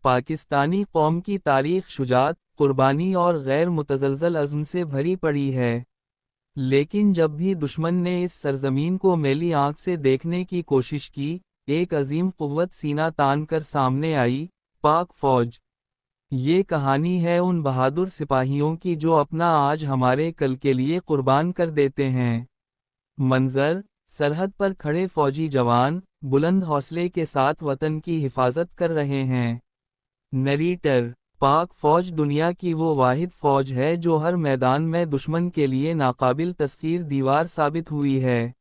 پاکستانی قوم کی تاریخ شجاعت، قربانی اور غیر متزلزل عزم سے بھری پڑی ہے، لیکن جب بھی دشمن نے اس سرزمین کو میلی آنکھ سے دیکھنے کی کوشش کی، ایک عظیم قوت سینہ تان کر سامنے آئی: پاک فوج۔ یہ کہانی ہے ان بہادر سپاہیوں کی جو اپنا آج ہمارے کل کے لیے قربان کر دیتے ہیں۔ منظر: سرحد پر کھڑے فوجی جوان، بلند حوصلے کے ساتھ وطن کی حفاظت کر رہے ہیں۔ نریٹر: پاک فوج دنیا کی وہ واحد فوج ہے جو ہر میدان میں دشمن کے لیے ناقابل تسخیر دیوار ثابت ہوئی ہے۔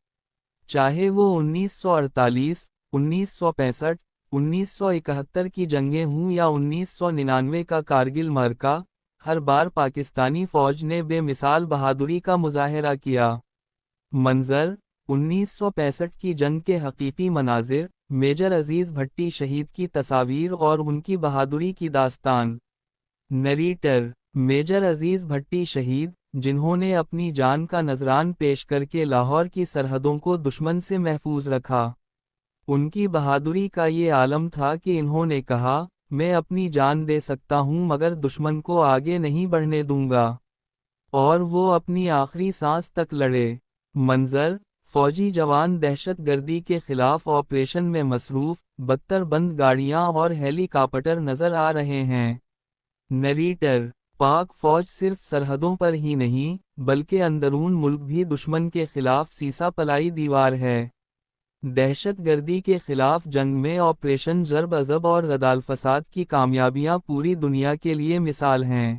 چاہے وہ 1948، 1965، 1971 کی جنگیں ہوں یا 1999 کا کارگل معرکہ، ہر بار پاکستانی فوج نے بے مثال بہادری کا مظاہرہ کیا۔ منظر: 1965 کی جنگ کے حقیقی مناظر، میجر عزیز بھٹی شہید کی تصاویر اور ان کی بہادری کی داستان۔ نریٹر: میجر عزیز بھٹی شہید، جنہوں نے اپنی جان کا نذران پیش کر کے لاہور کی سرحدوں کو دشمن سے محفوظ رکھا۔ ان کی بہادری کا یہ عالم تھا کہ انہوں نے کہا، میں اپنی جان دے سکتا ہوں مگر دشمن کو آگے نہیں بڑھنے دوں گا، اور وہ اپنی آخری سانس تک لڑے۔ منظر: فوجی جوان دہشت گردی کے خلاف آپریشن میں مصروف، 72 بند گاڑیاں اور ہیلی کاپٹر نظر آ رہے ہیں۔ نریٹر: پاک فوج صرف سرحدوں پر ہی نہیں بلکہ اندرون ملک بھی دشمن کے خلاف سیسا پلائی دیوار ہے۔ دہشت گردی کے خلاف جنگ میں آپریشن ضرب عضب اور ردالفساد کی کامیابیاں پوری دنیا کے لیے مثال ہیں۔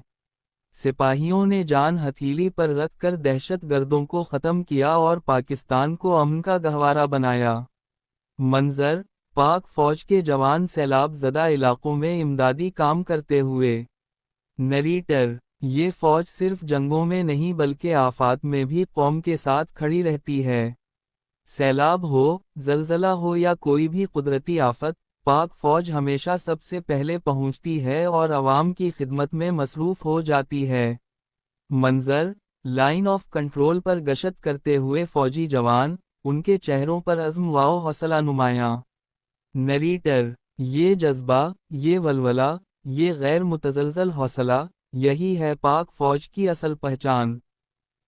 سپاہیوں نے جان ہتھیلی پر رکھ کر دہشت گردوں کو ختم کیا اور پاکستان کو امن کا گہوارہ بنایا۔ منظر: پاک فوج کے جوان سیلاب زدہ علاقوں میں امدادی کام کرتے ہوئے۔ نریٹر: یہ فوج صرف جنگوں میں نہیں بلکہ آفات میں بھی قوم کے ساتھ کھڑی رہتی ہے۔ سیلاب ہو، زلزلہ ہو یا کوئی بھی قدرتی آفت، پاک فوج ہمیشہ سب سے پہلے پہنچتی ہے اور عوام کی خدمت میں مصروف ہو جاتی ہے۔ منظر: لائن آف کنٹرول پر گشت کرتے ہوئے فوجی جوان، ان کے چہروں پر عزم و حوصلہ نمایاں۔ نریٹر: یہ جذبہ، یہ ولولہ، یہ غیر متزلزل حوصلہ، یہی ہے پاک فوج کی اصل پہچان۔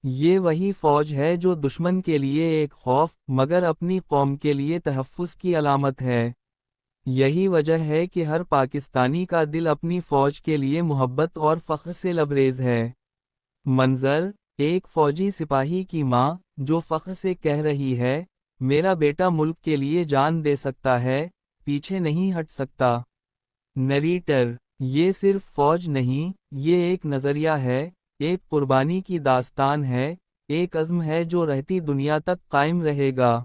یہ وہی فوج ہے جو دشمن کے لیے ایک خوف مگر اپنی قوم کے لیے تحفظ کی علامت ہے۔ یہی وجہ ہے کہ ہر پاکستانی کا دل اپنی فوج کے لیے محبت اور فخر سے لبریز ہے۔ منظر: ایک فوجی سپاہی کی ماں، جو فخر سے کہہ رہی ہے، میرا بیٹا ملک کے لیے جان دے سکتا ہے، پیچھے نہیں ہٹ سکتا۔ نریٹر: یہ صرف فوج نہیں، یہ ایک نظریہ ہے، ایک قربانی کی داستان ہے، ایک عزم ہے جو رہتی دنیا تک قائم رہے گا۔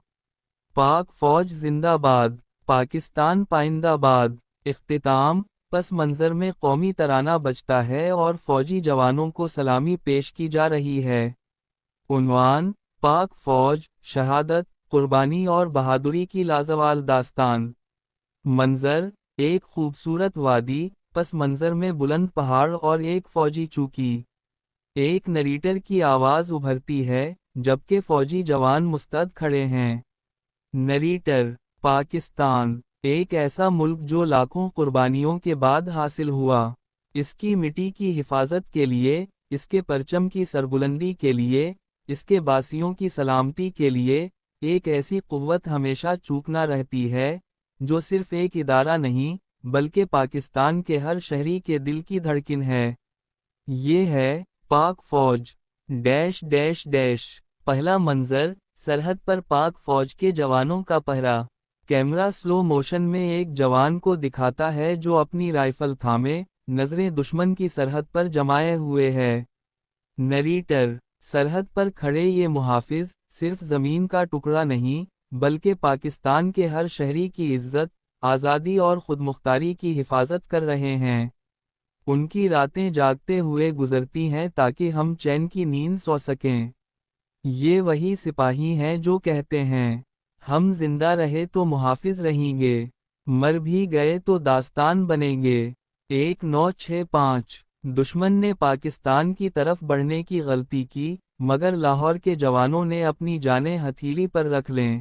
پاک فوج زندہ باد، پاکستان پائندہ باد۔ اختتام: پس منظر میں قومی ترانہ بجتا ہے اور فوجی جوانوں کو سلامی پیش کی جا رہی ہے۔ عنوان: پاک فوج، شہادت، قربانی اور بہادری کی لازوال داستان۔ منظر: ایک خوبصورت وادی، پس منظر میں بلند پہاڑ اور ایک فوجی چوکی۔ ایک نریٹر کی آواز ابھرتی ہے، جبکہ فوجی جوان مستعد کھڑے ہیں۔ نریٹر: پاکستان، ایک ایسا ملک جو لاکھوں قربانیوں کے بعد حاصل ہوا۔ اس کی مٹی کی حفاظت کے لیے، اس کے پرچم کی سربلندی کے لیے، اس کے باسیوں کی سلامتی کے لیے، ایک ایسی قوت ہمیشہ چوکنا رہتی ہے، جو صرف ایک ادارہ نہیں بلکہ پاکستان کے ہر شہری کے دل کی دھڑکن ہے۔ یہ ہے پاک فوج۔ Dash dash dash. پہلا منظر: سرحد پر پاک فوج کے جوانوں کا پہرا۔ کیمرہ سلو موشن میں ایک جوان کو دکھاتا ہے جو اپنی رائفل تھامے، نظریں دشمن کی سرحد پر جمائے ہوئے ہے۔ نریٹر: سرحد پر کھڑے یہ محافظ صرف زمین کا ٹکڑا نہیں بلکہ پاکستان کے ہر شہری کی عزت، آزادی اور خود مختاری کی حفاظت کر رہے ہیں۔ ان کی راتیں جاگتے ہوئے گزرتی ہیں تاکہ ہم چین کی نیند سو سکیں۔ یہ وہی سپاہی ہیں جو کہتے ہیں، ہم زندہ رہے تو محافظ رہیں گے، مر بھی گئے تو داستان بنیں گے۔ 1965 دشمن نے پاکستان کی طرف بڑھنے کی غلطی کی، مگر لاہور کے جوانوں نے اپنی جانیں ہتھیلی پر رکھ لیں۔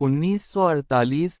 1948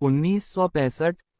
1965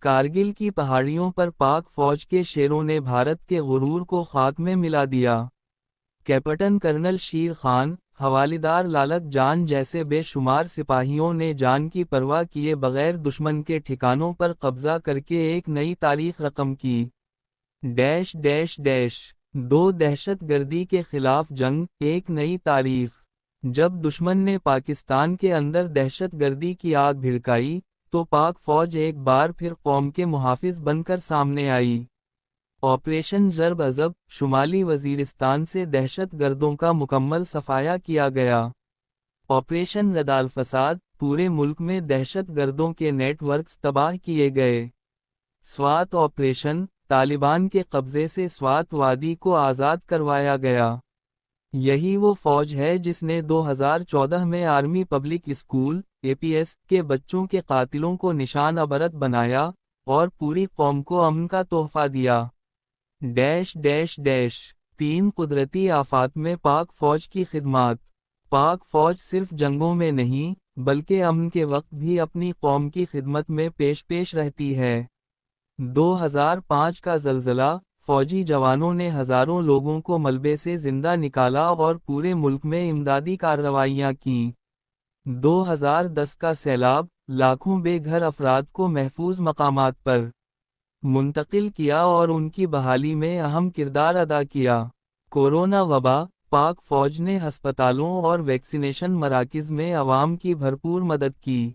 کارگل کی پہاڑیوں پر پاک فوج کے شیروں نے بھارت کے غرور کو خاک میں ملا دیا۔ کیپٹن کرنل شیر خان، حوالدار لالک جان جیسے بے شمار سپاہیوں نے جان کی پرواہ کیے بغیر دشمن کے ٹھکانوں پر قبضہ کر کے ایک نئی تاریخ رقم کی۔ دو دہشت گردی کے خلاف جنگ، ایک نئی تاریخ۔ جب دشمن نے پاکستان کے اندر دہشت گردی کی آگ بھڑکائی، تو پاک فوج ایک بار پھر قوم کے محافظ بن کر سامنے آئی۔ آپریشن ضرب عضب، شمالی وزیرستان سے دہشت گردوں کا مکمل صفایا کیا گیا۔ آپریشن ردالفساد، پورے ملک میں دہشت گردوں کے نیٹ ورکس تباہ کیے گئے۔ سوات آپریشن، طالبان کے قبضے سے سوات وادی کو آزاد کروایا گیا۔ یہی وہ فوج ہے جس نے 2014 میں آرمی پبلک اسکول (APS) کے بچوں کے قاتلوں کو نشان عبرت بنایا اور پوری قوم کو امن کا تحفہ دیا۔ 3 قدرتی آفات میں پاک فوج کی خدمات۔ پاک فوج صرف جنگوں میں نہیں، بلکہ امن کے وقت بھی اپنی قوم کی خدمت میں پیش رہتی ہے۔ 2005 کا زلزلہ، فوجی جوانوں نے ہزاروں لوگوں کو ملبے سے زندہ نکالا اور پورے ملک میں امدادی کارروائیاں کیں۔ 2010 کا سیلاب، لاکھوں بے گھر افراد کو محفوظ مقامات پر منتقل کیا اور ان کی بحالی میں اہم کردار ادا کیا۔ کورونا وبا، پاک فوج نے ہسپتالوں اور ویکسینیشن مراکز میں عوام کی بھرپور مدد کی۔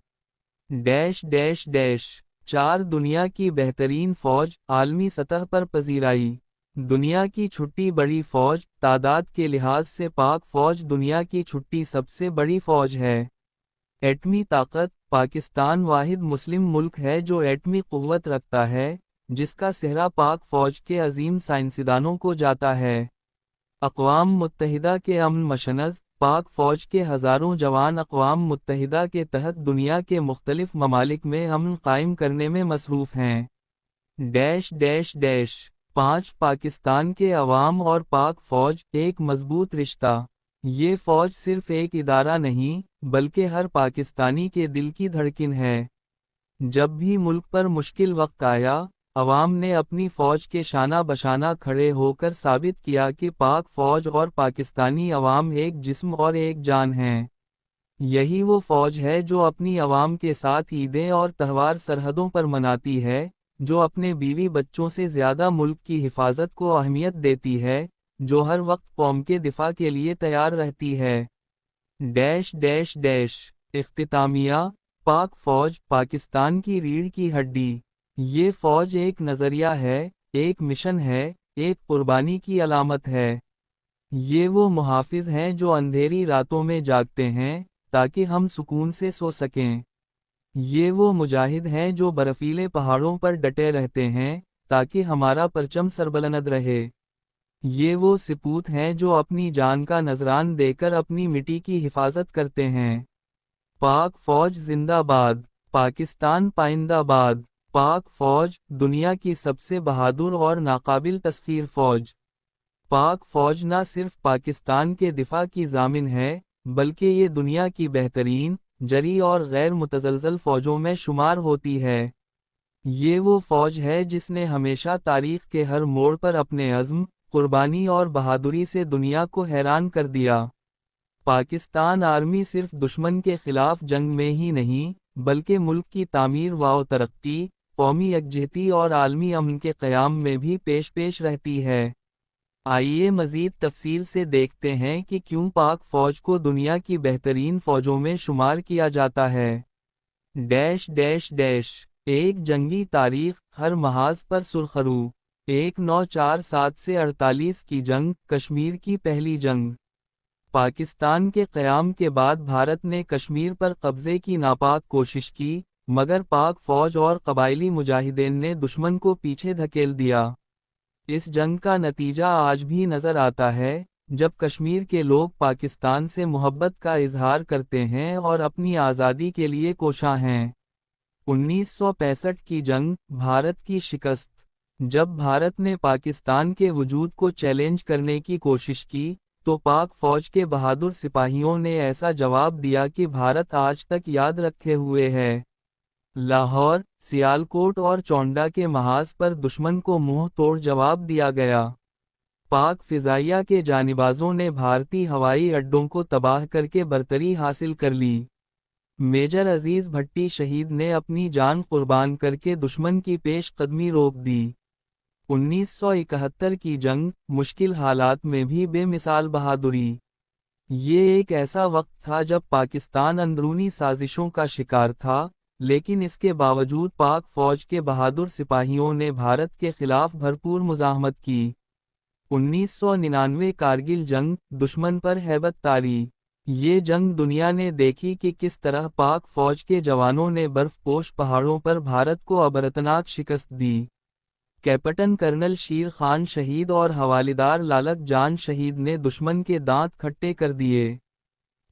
4 دنیا کی بہترین فوج، عالمی سطح پر پذیرائی۔ دنیا کی چھٹی بڑی فوج، تعداد کے لحاظ سے پاک فوج دنیا کی چھٹی سب سے بڑی فوج ہے۔ ایٹمی طاقت، پاکستان واحد مسلم ملک ہے جو ایٹمی قوت رکھتا ہے، جس کا سہرا پاک فوج کے عظیم سائنسدانوں کو جاتا ہے۔ اقوام متحدہ کے امن مشنز، پاک فوج کے ہزاروں جوان اقوام متحدہ کے تحت دنیا کے مختلف ممالک میں امن قائم کرنے میں مصروف ہیں۔ 5 پاکستان کے عوام اور پاک فوج، ایک مضبوط رشتہ۔ یہ فوج صرف ایک ادارہ نہیں، بلکہ ہر پاکستانی کے دل کی دھڑکن ہے۔ جب بھی ملک پر مشکل وقت آیا، عوام نے اپنی فوج کے شانہ بشانہ کھڑے ہو کر ثابت کیا کہ پاک فوج اور پاکستانی عوام ایک جسم اور ایک جان ہیں۔ یہی وہ فوج ہے جو اپنی عوام کے ساتھ عیدیں اور تہوار سرحدوں پر مناتی ہے، جو اپنے بیوی بچوں سے زیادہ ملک کی حفاظت کو اہمیت دیتی ہے، جو ہر وقت قوم کے دفاع کے لیے تیار رہتی ہے۔ اختتامیہ، پاک فوج، پاکستان کی ریڑھ کی ہڈی۔ یہ فوج ایک نظریہ ہے، ایک مشن ہے، ایک قربانی کی علامت ہے۔ یہ وہ محافظ ہیں جو اندھیری راتوں میں جاگتے ہیں، تاکہ ہم سکون سے سو سکیں۔ یہ وہ مجاہد ہیں جو برفیلے پہاڑوں پر ڈٹے رہتے ہیں، تاکہ ہمارا پرچم سربلند رہے۔ یہ وہ سپوت ہیں جو اپنی جان کا نذران دے کر اپنی مٹی کی حفاظت کرتے ہیں۔ پاک فوج زندہ باد، پاکستان پائندہ باد۔ پاک فوج، دنیا کی سب سے بہادر اور ناقابل تسخیر فوج۔ پاک فوج نہ صرف پاکستان کے دفاع کی ضامن ہے، بلکہ یہ دنیا کی بہترین، جری اور غیر متزلزل فوجوں میں شمار ہوتی ہے۔ یہ وہ فوج ہے جس نے ہمیشہ تاریخ کے ہر موڑ پر اپنے عزم، قربانی اور بہادری سے دنیا کو حیران کر دیا۔ پاکستان آرمی صرف دشمن کے خلاف جنگ میں ہی نہیں، بلکہ ملک کی تعمیر و ترقی، قومی یکجہتی اور عالمی امن کے قیام میں بھی پیش رہتی ہے۔ آئیے مزید تفصیل سے دیکھتے ہیں کہ کیوں پاک فوج کو دنیا کی بہترین فوجوں میں شمار کیا جاتا ہے۔ ایک جنگی تاریخ، ہر محاذ پر سرخرو۔ 1947 سے 48 کی جنگ، کشمیر کی پہلی جنگ۔ پاکستان کے قیام کے بعد بھارت نے کشمیر پر قبضے کی ناپاک کوشش کی، مگر پاک فوج اور قبائلی مجاہدین نے دشمن کو پیچھے دھکیل دیا۔ اس جنگ کا نتیجہ آج بھی نظر آتا ہے، جب کشمیر کے لوگ پاکستان سے محبت کا اظہار کرتے ہیں اور اپنی آزادی کے لیے کوشاں ہیں۔ 1965 کی جنگ، بھارت کی شکست۔ جب بھارت نے پاکستان کے وجود کو چیلنج کرنے کی کوشش کی، تو پاک فوج کے بہادر سپاہیوں نے ایسا جواب دیا کہ بھارت آج تک یاد رکھے ہوئے ہے۔ لاہور، سیالکوٹ اور چونڈا کے محاذ پر دشمن کو منہ توڑ جواب دیا گیا۔ پاک فضائیہ کے جانبازوں نے بھارتی ہوائی اڈوں کو تباہ کر کے برتری حاصل کر لی۔ میجر عزیز بھٹی شہید نے اپنی جان قربان کر کے دشمن کی پیش قدمی روک دی۔ 1971 کی جنگ، مشکل حالات میں بھی بے مثال بہادری۔ یہ ایک ایسا وقت تھا جب پاکستان اندرونی سازشوں کا شکار تھا، لیکن اس کے باوجود پاک فوج کے بہادر سپاہیوں نے بھارت کے خلاف بھرپور مزاحمت کی۔ 1999 کارگل جنگ، دشمن پر ہیبت طاری۔ یہ جنگ دنیا نے دیکھی کہ کس طرح پاک فوج کے جوانوں نے برف پوش پہاڑوں پر بھارت کو عبرتناک شکست دی۔ کیپٹن کرنل شیر خان شہید اور حوالدار لالک جان شہید نے دشمن کے دانت کھٹے کر دیے۔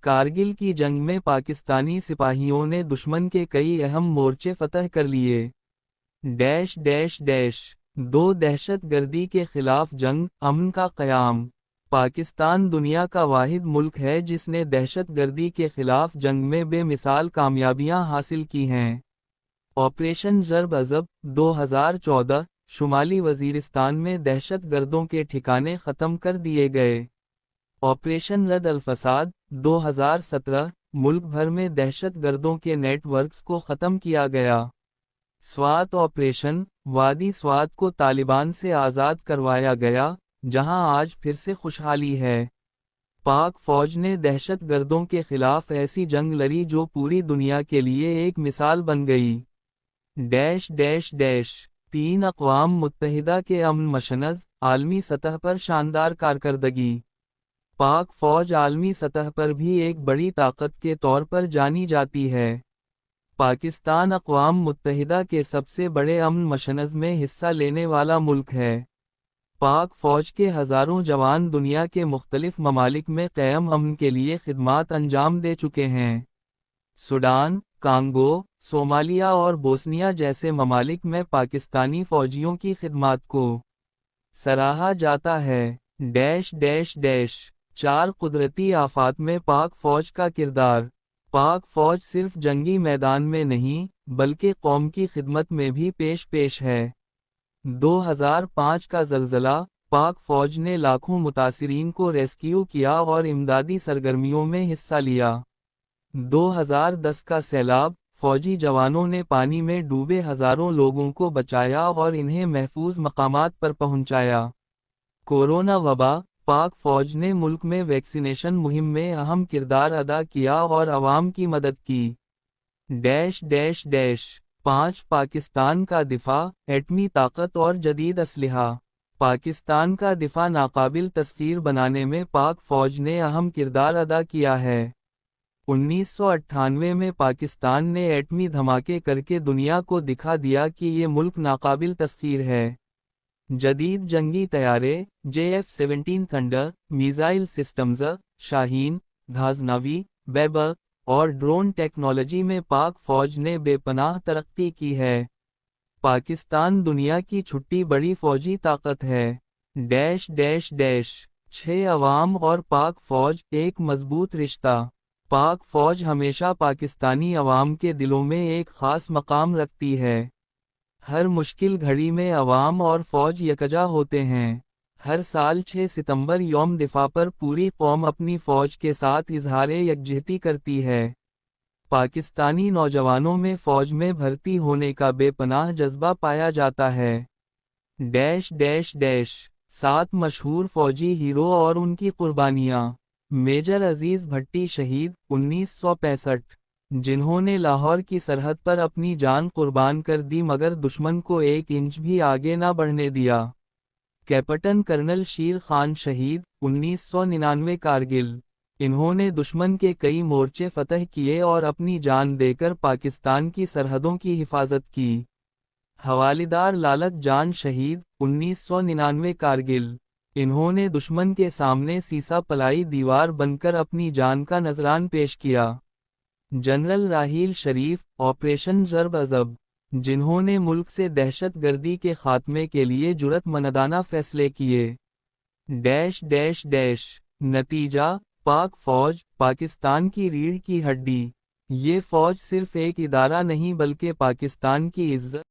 کارگل کی جنگ میں پاکستانی سپاہیوں نے دشمن کے کئی اہم مورچے فتح کر لیے۔ دو دہشت گردی کے خلاف جنگ، امن کا قیام۔ پاکستان دنیا کا واحد ملک ہے جس نے دہشت گردی کے خلاف جنگ میں بے مثال کامیابیاں حاصل کی ہیں۔ آپریشن ضرب عضب، 2014، شمالی وزیرستان میں دہشت گردوں کے ٹھکانے ختم کر دیے گئے۔ آپریشن رد الفساد، 2017، ملک بھر میں دہشت گردوں کے نیٹ ورکس کو ختم کیا گیا۔ سوات آپریشن، وادی سوات کو طالبان سے آزاد کروایا گیا، جہاں آج پھر سے خوشحالی ہے۔ پاک فوج نے دہشت گردوں کے خلاف ایسی جنگ لڑی جو پوری دنیا کے لیے ایک مثال بن گئی۔ 3 اقوام متحدہ کے امن مشنز، عالمی سطح پر شاندار کارکردگی۔ پاک فوج عالمی سطح پر بھی ایک بڑی طاقت کے طور پر جانی جاتی ہے۔ پاکستان اقوام متحدہ کے سب سے بڑے امن مشنز میں حصہ لینے والا ملک ہے۔ پاک فوج کے ہزاروں جوان دنیا کے مختلف ممالک میں قائم امن کے لیے خدمات انجام دے چکے ہیں۔ سوڈان، کانگو، صومالیہ اور بوسنیا جیسے ممالک میں پاکستانی فوجیوں کی خدمات کو سراہا جاتا ہے۔ 4 قدرتی آفات میں پاک فوج کا کردار۔ پاک فوج صرف جنگی میدان میں نہیں، بلکہ قوم کی خدمت میں بھی پیش ہے۔ 2005 کا زلزلہ، پاک فوج نے لاکھوں متاثرین کو ریسکیو کیا اور امدادی سرگرمیوں میں حصہ لیا۔ 2010 کا سیلاب، فوجی جوانوں نے پانی میں ڈوبے ہزاروں لوگوں کو بچایا اور انہیں محفوظ مقامات پر پہنچایا۔ کورونا وبا، پاک فوج نے ملک میں ویکسینیشن مہم میں اہم کردار ادا کیا اور عوام کی مدد کی۔ 5 پاکستان کا دفاع، ایٹمی طاقت اور جدید اسلحہ۔ پاکستان کا دفاع ناقابل تسخیر بنانے میں پاک فوج نے اہم کردار ادا کیا ہے۔ 1998 میں پاکستان نے ایٹمی دھماکے کر کے دنیا کو دکھا دیا کہ یہ ملک ناقابل تسخیر ہے۔ جدید جنگی طیارے، JF-17 تھنڈر، میزائل سسٹمز، شاہین، غازنوی، بیبر اور ڈرون ٹیکنالوجی میں پاک فوج نے بے پناہ ترقی کی ہے۔ پاکستان دنیا کی چھٹی بڑی فوجی طاقت ہے۔ 6 عوام اور پاک فوج، ایک مضبوط رشتہ۔ پاک فوج ہمیشہ پاکستانی عوام کے دلوں میں ایک خاص مقام رکھتی ہے۔ ہر مشکل گھڑی میں عوام اور فوج یکجا ہوتے ہیں۔ ہر سال 6 ستمبر یوم دفاع پر پوری قوم اپنی فوج کے ساتھ اظہار یکجہتی کرتی ہے۔ پاکستانی نوجوانوں میں فوج میں بھرتی ہونے کا بے پناہ جذبہ پایا جاتا ہے۔ 7 مشہور فوجی ہیرو اور ان کی قربانیاں۔ میجر عزیز بھٹی شہید، 1965، جنہوں نے لاہور کی سرحد پر اپنی جان قربان کر دی مگر دشمن کو 1 انچ بھی آگے نہ بڑھنے دیا۔ کیپٹن کرنل شیر خان شہید، 1999 کارگل، انہوں نے دشمن کے کئی مورچے فتح کیے اور اپنی جان دے کر پاکستان کی سرحدوں کی حفاظت کی۔ حوالدار لالک جان شہید، 1999 کارگل، انہوں نے دشمن کے سامنے سیسا پلائی دیوار بن کر اپنی جان کا نذران پیش کیا۔ جنرل راحیل شریف، آپریشن ضرب عضب، جنہوں نے ملک سے دہشت گردی کے خاتمے کے لیے جرأت مندانہ فیصلے کیے۔ نتیجہ، پاک فوج، پاکستان کی ریڑھ کی ہڈی۔ یہ فوج صرف ایک ادارہ نہیں بلکہ پاکستان کی عزت